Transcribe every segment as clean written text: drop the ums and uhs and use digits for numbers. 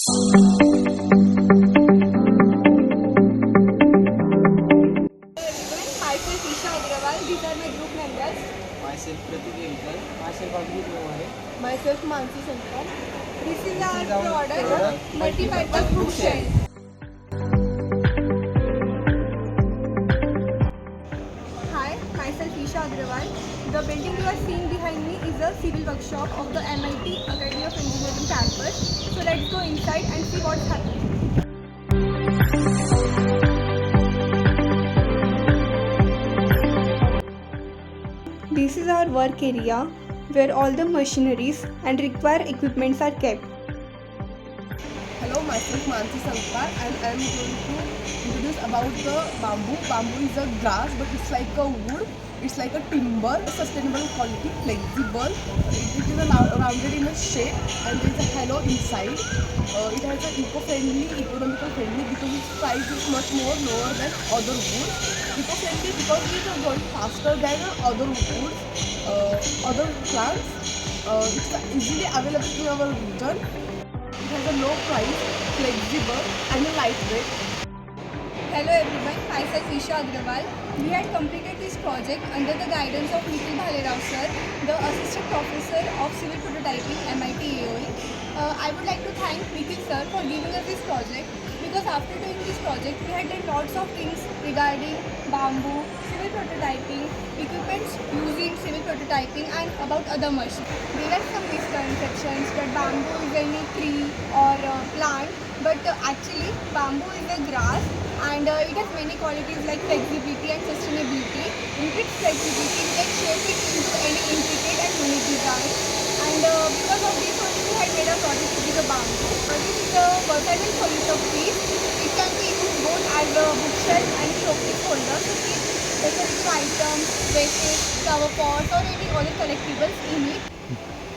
Everyone, myself Isha Agrawal. These are my group members. Myself Pratik Elkar. Myself Abhijit Mohare. Myself Mansi Sankar. This is our is our product, product, multi-purpose bookshelf. Hi, myself Isha Agrawal. The building you are seeing behind me is a civil workshop of the MIT Academy of Engineering campus. So let's go inside and see what's happening. This is our work area where all the machineries and required equipments are kept. Hello, myself Mansi Sankar and I am going to introduce about the bamboo. Bamboo is a grass but it's like a wood. It's like a timber, sustainable quality, flexible. It is rounded in a shape and there is a hollow inside. It has an eco-friendly, economical friendly because its price is much more lower than other wood. Eco-friendly because it is going faster than other woods, other plants. It's easily available in our region. It has a low price, flexible and a lightweight. Hello everyone, myself Isha Agrawal. We had completed this project under the guidance of Nikhil Bhalerao sir, the Assistant Professor of Civil Prototyping, MIT AOE. I would like to thank Nikhil sir for giving us this project because after doing this project we had done lots of things regarding bamboo, civil prototyping, equipments using civil prototyping and about other machines. There are some misconceptions that bamboo is any tree or plant, but actually bamboo is a grass and it has many qualities like flexibility and sustainability. In its flexibility, we can shape it into any intricate and unique design. And because of this only we had made a project which is a bamboo. This is a versatile solution piece. It can be used both as a bookshelf and showcase holder to keep decorative items, vases, flower pots or any other collectibles in it.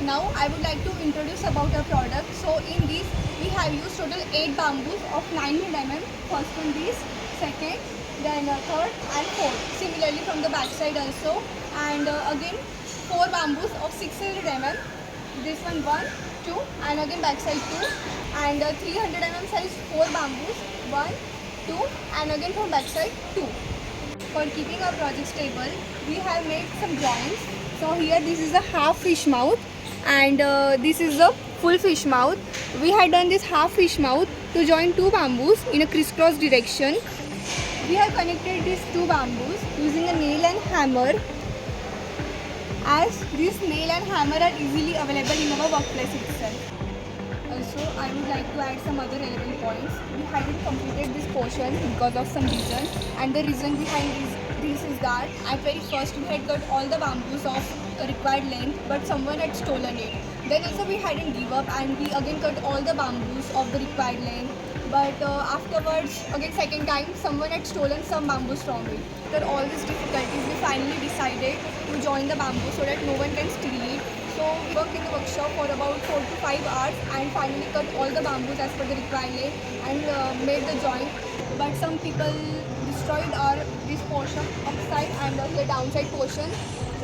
Now I would like to introduce about our product. So in this we have used total 8 bamboos of 900 mm. First one this, second, then third and fourth. Similarly from the back side also, and again 4 bamboos of 600 mm. This one 1, 2 and again back side 2 and 300 mm size 4 bamboos 1, 2 and again from back side 2. For keeping our project stable, we have made some drawings. So here this is a half fish mouth and this is a full fish mouth. We had done this half fish mouth to join 2 bamboos in a crisscross direction. We have connected these 2 bamboos using a nail and hammer, as this nail and hammer are easily available in our workplace itself. Also, I would like to add some other relevant points. We hadn't completed this portion because of some reason, and the reason behind this is that at very first we had got all the bamboos of required length, but someone had stolen it. Then also we hadn't give up and we again cut all the bamboos of the required length. But afterwards, again second time, someone had stolen some bamboos from it. After all these difficulties, we finally decided to join the bamboo so that no one can steal it. So we worked in the workshop for about 4 to 5 hours and finally cut all the bamboos as per the required length and made the joint. But some people destroyed this portion upside and the downside portion.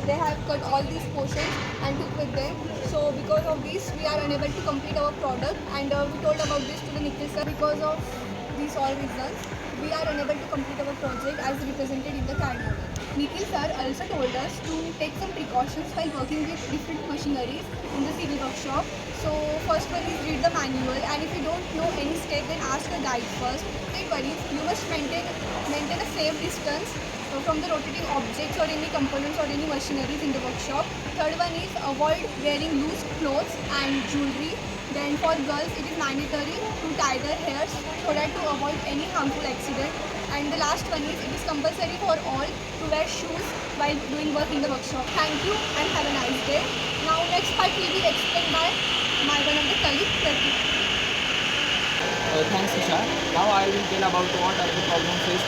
They have cut all these portions and took with them. So because of this, we are unable to complete our product, and we told about this to the Nikhil sir. Because of these all reasons, we are unable to complete our project as represented in the card model. Nikhil sir also told us to take some precautions while working with different machineries in the civil workshop. So first one is read the manual, and if you don't know any step, then ask a guide first. Don't worry, you must maintain a safe distance from the rotating objects or any components or any machineries in the workshop. Third one is avoid wearing loose clothes and jewelry. Then for girls it is mandatory to tie their hairs so that to avoid any harmful accident. And the last one is it is compulsory for all to wear shoes while doing work in the workshop. Thank you and have a nice day. Now next part will be explained by my one of the colleagues, Pratik. Thanks, Isha. Now I will tell about what are the problems faced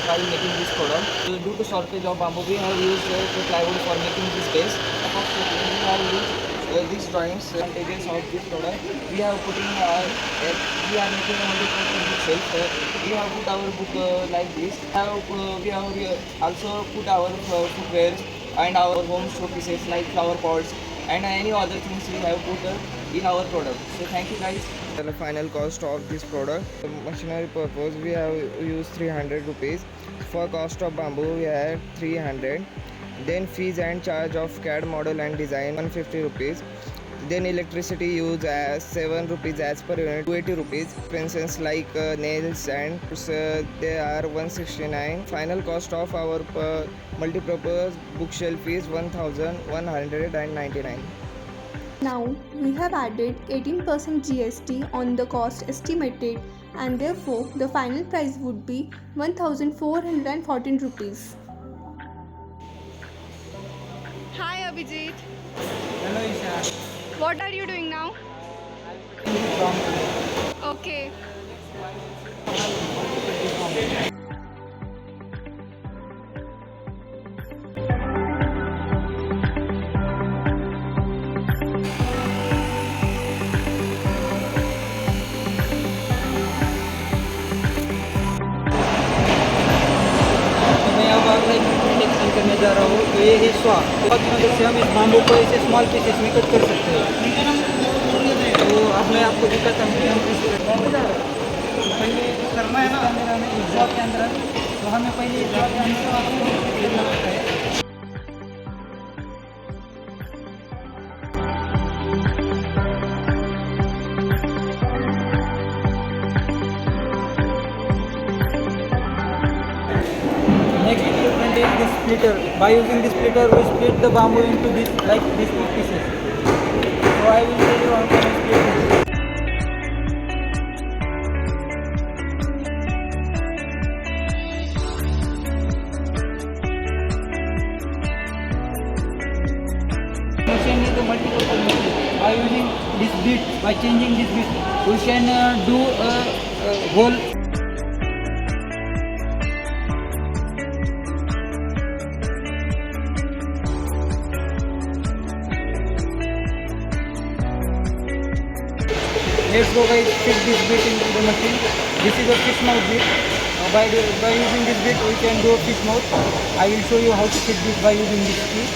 while making this product. Due to shortage of bamboo, we have used plywood for making this base. Approximately, we have used these drawings, advantages of this product. We have put in we are making a multi-purpose bookshelf. We have put our book like this. We have also put our footwear and our home showpieces like flower pots and any other things we have put in our product. So thank you guys. The final cost of this product, the machinery purpose we have used 300 rupees. For cost of bamboo we had 300. Then fees and charge of CAD model and design 150 rupees. Then electricity use as 7 rupees as per unit, 280 rupees. Expenses like nails and they are 169. Final cost of our multi-purpose bookshelf is 1199. Now we have added 18% GST on the cost estimated, and therefore the final price would be 1414 rupees. Hi Abhijit. Hello Isha. What are you doing now? Okay. मैं अब अगला introduction करने जा रहा हूँ। तो ये है स्वा की मदद से हम इस बाम्बू को ऐसे स्मॉल पीसेस में कट कर सकते हैं। तो अब मैं आपको दिखाता हूँ कि हम कैसे पहले करना है ना, अंदर हमें इस जॉब के अंदर, तो हमें पहले इस जॉब के अंदर आपको खेलना पड़ता है। Next equipment is this splitter. By using this splitter, we split the bamboo into this like these two pieces. So I will tell you how to split this. Machine is a multi-purpose machine. By using this bit, by changing this bit, we can do a hole. Let's go guys, fit this bit into the machine. This is a fish mouth bit. By using this bit we can do a fish mouth. I will show you how to fit this by using this key.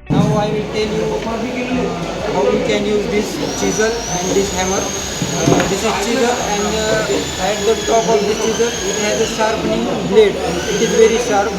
Now I will tell you how you can use this chisel and this hammer. This is chisel, and at the top of this chisel it has a sharpening blade. It is very sharp.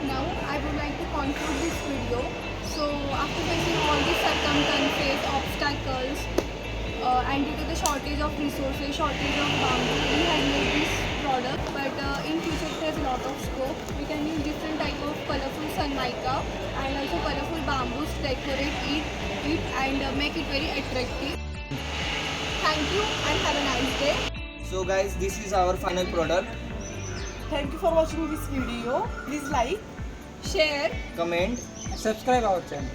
Now I would like to conclude this video. So after facing all the circumstances, obstacles, and due to the shortage of resources, shortage of bamboo, we have made this product. But in future there's a lot of scope. We can use different type of colorful sunmica and also colorful bamboos to decorate it and make it very attractive. Thank you and have a nice day. So guys, this is our final product. Thank you for watching this video. Please like, Share. Comment. Subscribe our channel.